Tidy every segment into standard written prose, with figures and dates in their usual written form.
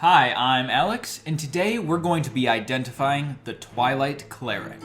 Hi, I'm Alex, and today we're going to be identifying the Twilight Cleric.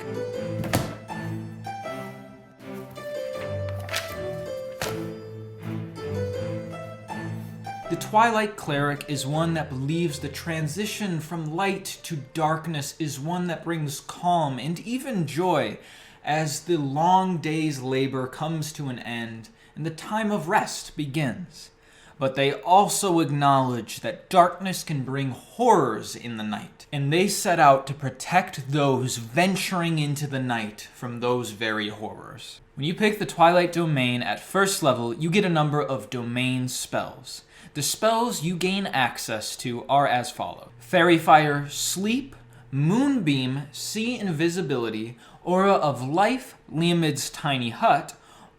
The Twilight Cleric is one that believes the transition from light to darkness is one that brings calm and even joy as the long day's labor comes to an end and the time of rest begins. But they also acknowledge that darkness can bring horrors in the night, and they set out to protect those venturing into the night from those very horrors. When you pick the Twilight Domain at first level, you get a number of domain spells. The spells you gain access to are as follows: Fairy Fire, Sleep, Moonbeam, See Invisibility, Aura of Life, Liamid's Tiny Hut,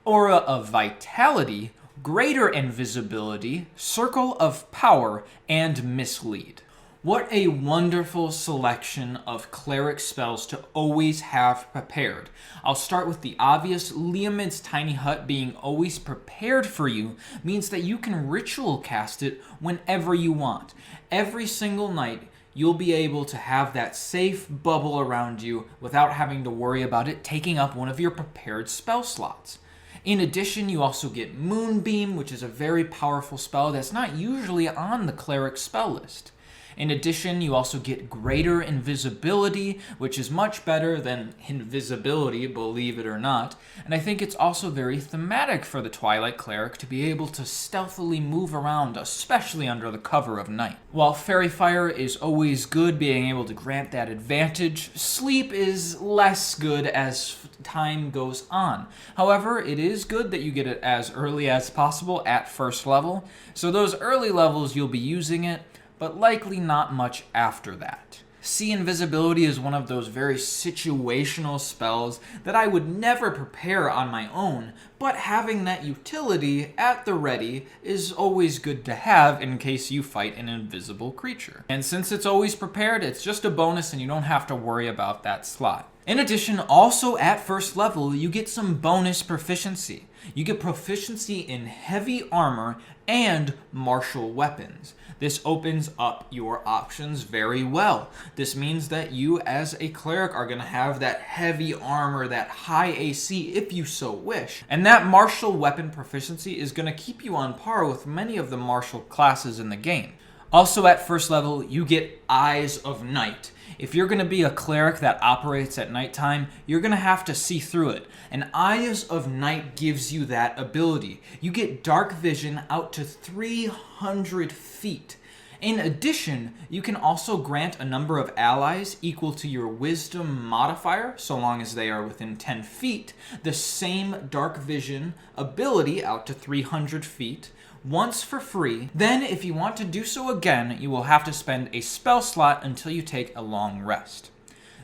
Aura of Vitality, Greater Invisibility, Circle of Power, and Mislead. What a wonderful selection of cleric spells to always have prepared. I'll start with the obvious. Liamid's Tiny Hut being always prepared for you means that you can ritual cast it whenever you want. Every single night, you'll be able to have that safe bubble around you without having to worry about it taking up one of your prepared spell slots. In addition, you also get Moonbeam, which is a very powerful spell that's not usually on the cleric spell list. In addition, you also get Greater Invisibility, which is much better than invisibility, believe it or not. And I think it's also very thematic for the Twilight Cleric to be able to stealthily move around, especially under the cover of night. While Fairy Fire is always good, being able to grant that advantage, Sleep is less good as time goes on. However, it is good that you get it as early as possible at first level. So those early levels you'll be using it, but likely not much after that. See Invisibility is one of those very situational spells that I would never prepare on my own, but having that utility at the ready is always good to have in case you fight an invisible creature. And since it's always prepared, it's just a bonus and you don't have to worry about that slot. In addition, also at first level, you get some bonus proficiency. You get proficiency in heavy armor and martial weapons. This opens up your options very well. This means that you as a cleric are going to have that heavy armor, that high AC if you so wish. And that martial weapon proficiency is going to keep you on par with many of the martial classes in the game. Also at first level, you get Eyes of Night. If you're going to be a cleric that operates at nighttime, you're going to have to see through it. And Eyes of Night gives you that ability. You get dark vision out to 300 feet. In addition, you can also grant a number of allies equal to your wisdom modifier, so long as they are within 10 feet, the same dark vision ability out to 300 feet, once for free. Then, if you want to do so again, you will have to spend a spell slot until you take a long rest.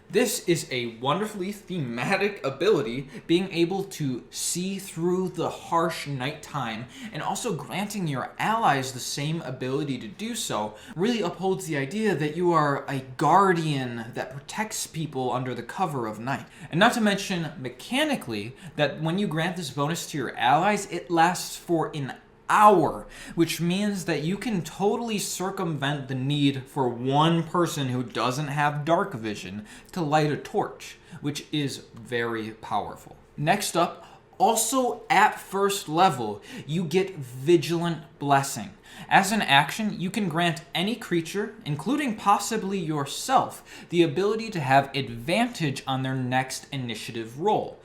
This is a wonderfully thematic ability, being able to see through the harsh nighttime and also granting your allies the same ability to do so really upholds the idea that you are a guardian that protects people under the cover of night. And not to mention, mechanically, that when you grant this bonus to your allies, it lasts for an hour, which means that you can totally circumvent the need for one person who doesn't have dark vision to light a torch, which is very powerful. Next up, also at first level, you get Vigilant Blessing. As an action, you can grant any creature, including possibly yourself, the ability to have advantage on their next initiative roll.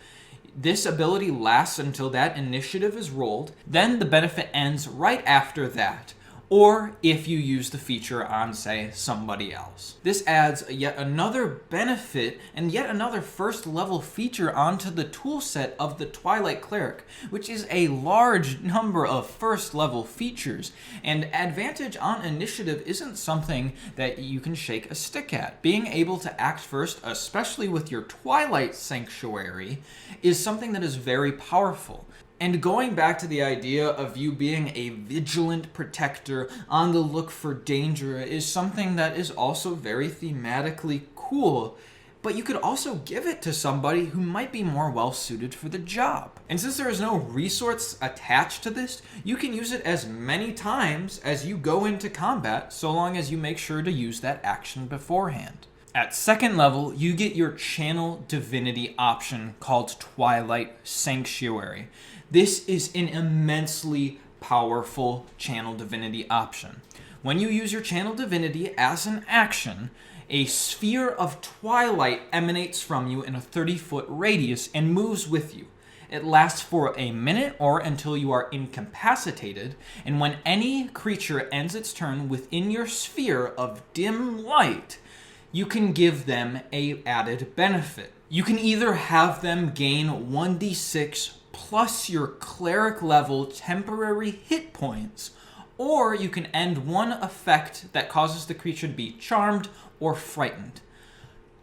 This ability lasts until that initiative is rolled, then the benefit ends right after that, or if you use the feature on, say, somebody else. This adds yet another benefit and yet another first level feature onto the toolset of the Twilight Cleric, which is a large number of first level features, and advantage on initiative isn't something that you can shake a stick at. Being able to act first, especially with your Twilight Sanctuary, is something that is very powerful. And going back to the idea of you being a vigilant protector on the look for danger is something that is also very thematically cool, but you could also give it to somebody who might be more well suited for the job. And since there is no resource attached to this, you can use it as many times as you go into combat, so long as you make sure to use that action beforehand. At second level, you get your Channel Divinity option called Twilight Sanctuary. This is an immensely powerful Channel Divinity option. When you use your Channel Divinity as an action, a sphere of twilight emanates from you in a 30-foot radius and moves with you. It lasts for a minute or until you are incapacitated, and when any creature ends its turn within your sphere of dim light, you can give them an added benefit. You can either have them gain 1d6 plus your Cleric level temporary hit points, or you can end one effect that causes the creature to be charmed or frightened.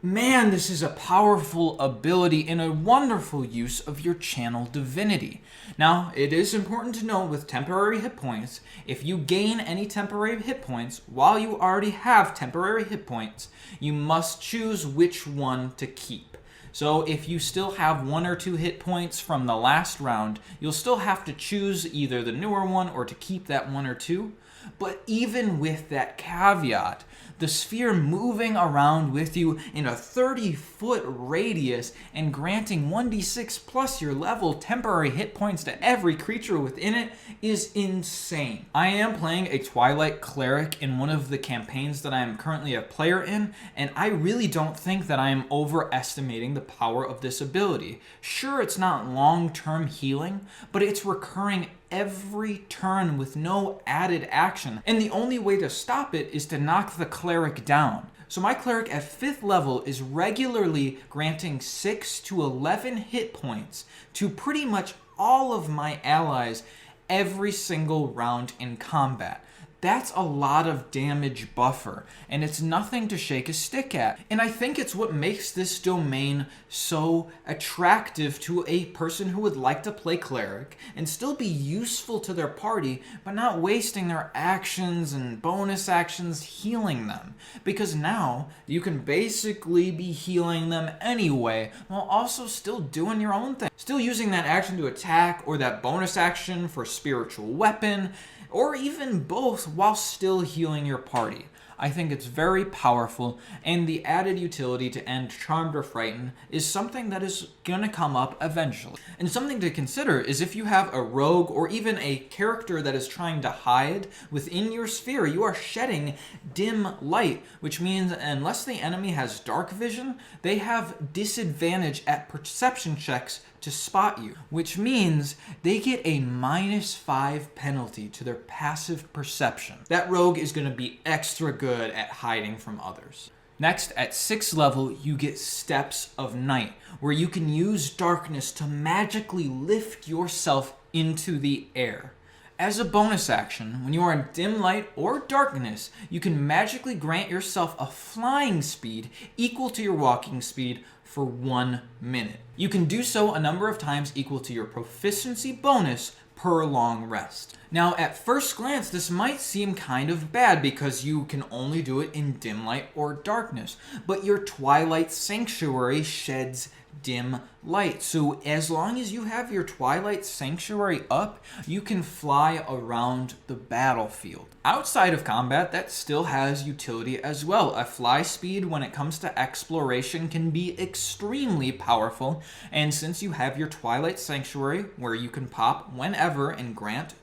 Man, this is a powerful ability and a wonderful use of your Channel Divinity. Now, it is important to note with temporary hit points, if you gain any temporary hit points while you already have temporary hit points, you must choose which one to keep. So if you still have 1 or 2 hit points from the last round, you'll still have to choose either the newer one or to keep that 1 or 2. But even with that caveat, the sphere moving around with you in a 30-foot radius and granting 1d6 plus your level temporary hit points to every creature within it is insane. I am playing a Twilight Cleric in one of the campaigns that I am currently a player in, and I really don't think that I am overestimating the power of this ability. Sure, it's not long-term healing, but it's recurring every turn with no added action, and the only way to stop it is to knock the Cleric down. So my Cleric at 5th level is regularly granting 6 to 11 hit points to pretty much all of my allies every single round in combat. That's a lot of damage buffer, and it's nothing to shake a stick at. And I think it's what makes this domain so attractive to a person who would like to play Cleric and still be useful to their party, but not wasting their actions and bonus actions healing them. Because now you can basically be healing them anyway, while also still doing your own thing. Still using that action to attack or that bonus action for spiritual weapon, or even both while still healing your party. I think it's very powerful, and the added utility to end Charmed or Frightened is something that is gonna come up eventually. And something to consider is if you have a rogue or even a character that is trying to hide within your sphere, you are shedding dim light, which means unless the enemy has dark vision, they have disadvantage at perception checks to spot you, which means they get a -5 penalty to their passive perception. That rogue is going to be extra good at hiding from others. Next, at 6th level, you get Steps of Night, where you can use darkness to magically lift yourself into the air. As a bonus action, when you are in dim light or darkness, you can magically grant yourself a flying speed equal to your walking speed for 1 minute. You can do so a number of times equal to your proficiency bonus per long rest. Now, at first glance, this might seem kind of bad because you can only do it in dim light or darkness, but your Twilight Sanctuary sheds dim light. So as long as you have your Twilight Sanctuary up, you can fly around the battlefield. Outside of combat, that still has utility as well. A fly speed when it comes to exploration can be extremely powerful, and since you have your Twilight Sanctuary where you can pop whenever and grant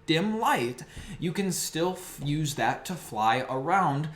dim light, you can still use that to fly around,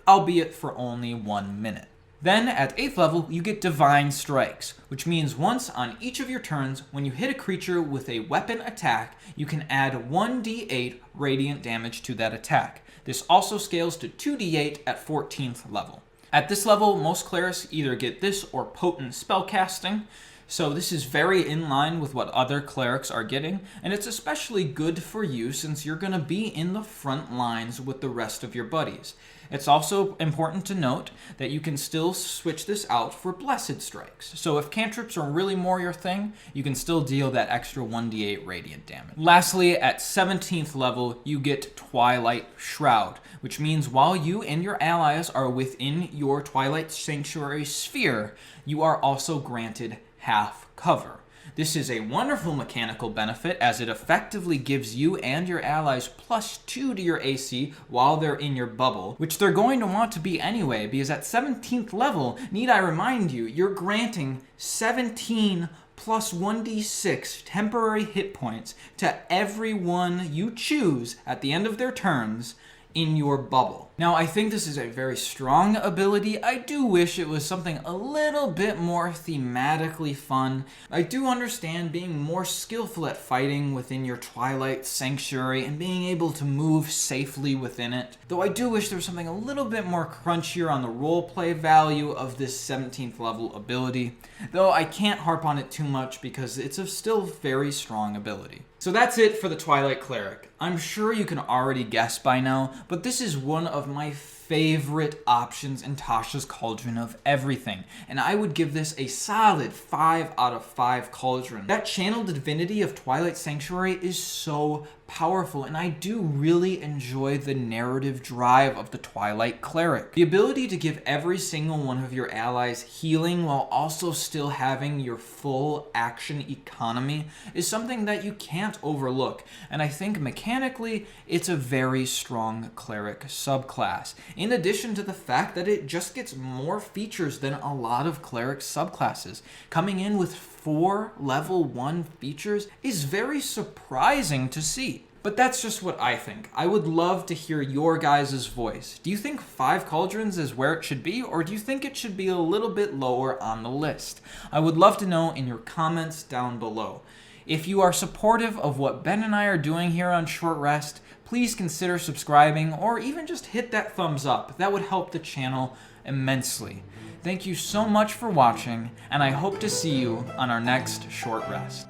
albeit for only 1 minute. Then, at 8th level, you get Divine Strikes, which means once on each of your turns, when you hit a creature with a weapon attack, you can add 1d8 radiant damage to that attack. This also scales to 2d8 at 14th level. At this level, most clerics either get this or Potent Spellcasting. So this is very in line with what other clerics are getting, and it's especially good for you since you're going to be in the front lines with the rest of your buddies. It's also important to note that you can still switch this out for Blessed Strikes. So if cantrips are really more your thing, you can still deal that extra 1d8 radiant damage. Lastly, at 17th level, you get Twilight Shroud, which means while you and your allies are within your Twilight Sanctuary sphere, you are also granted half cover. This is a wonderful mechanical benefit as it effectively gives you and your allies +2 to your AC while they're in your bubble, which they're going to want to be anyway, because at 17th level, need I remind you, you're granting 17 plus 1d6 temporary hit points to everyone you choose at the end of their turns in your bubble. Now, I think this is a very strong ability. I do wish it was something a little bit more thematically fun. I do understand being more skillful at fighting within your Twilight Sanctuary and being able to move safely within it, though I do wish there was something a little bit more crunchier on the roleplay value of this 17th level ability, though I can't harp on it too much because it's a still very strong ability. So that's it for the Twilight Cleric. I'm sure you can already guess by now, but this is one of my favorite options in Tasha's Cauldron of everything, and I would give this a solid 5 out of 5 Cauldron. That channeled divinity of Twilight Sanctuary is so powerful, and I do really enjoy the narrative drive of the Twilight Cleric. The ability to give every single one of your allies healing while also still having your full action economy is something that you can't overlook, and I think mechanically it's a very strong Cleric subclass. In addition to the fact that it just gets more features than a lot of Cleric subclasses. Coming in with 4 level 1 features is very surprising to see. But that's just what I think. I would love to hear your guys' voice. Do you think 5 Cauldrons is where it should be, or do you think it should be a little bit lower on the list? I would love to know in your comments down below. If you are supportive of what Ben and I are doing here on Short Rest, please consider subscribing or even just hit that thumbs up. That would help the channel immensely. Thank you so much for watching, and I hope to see you on our next Short Rest.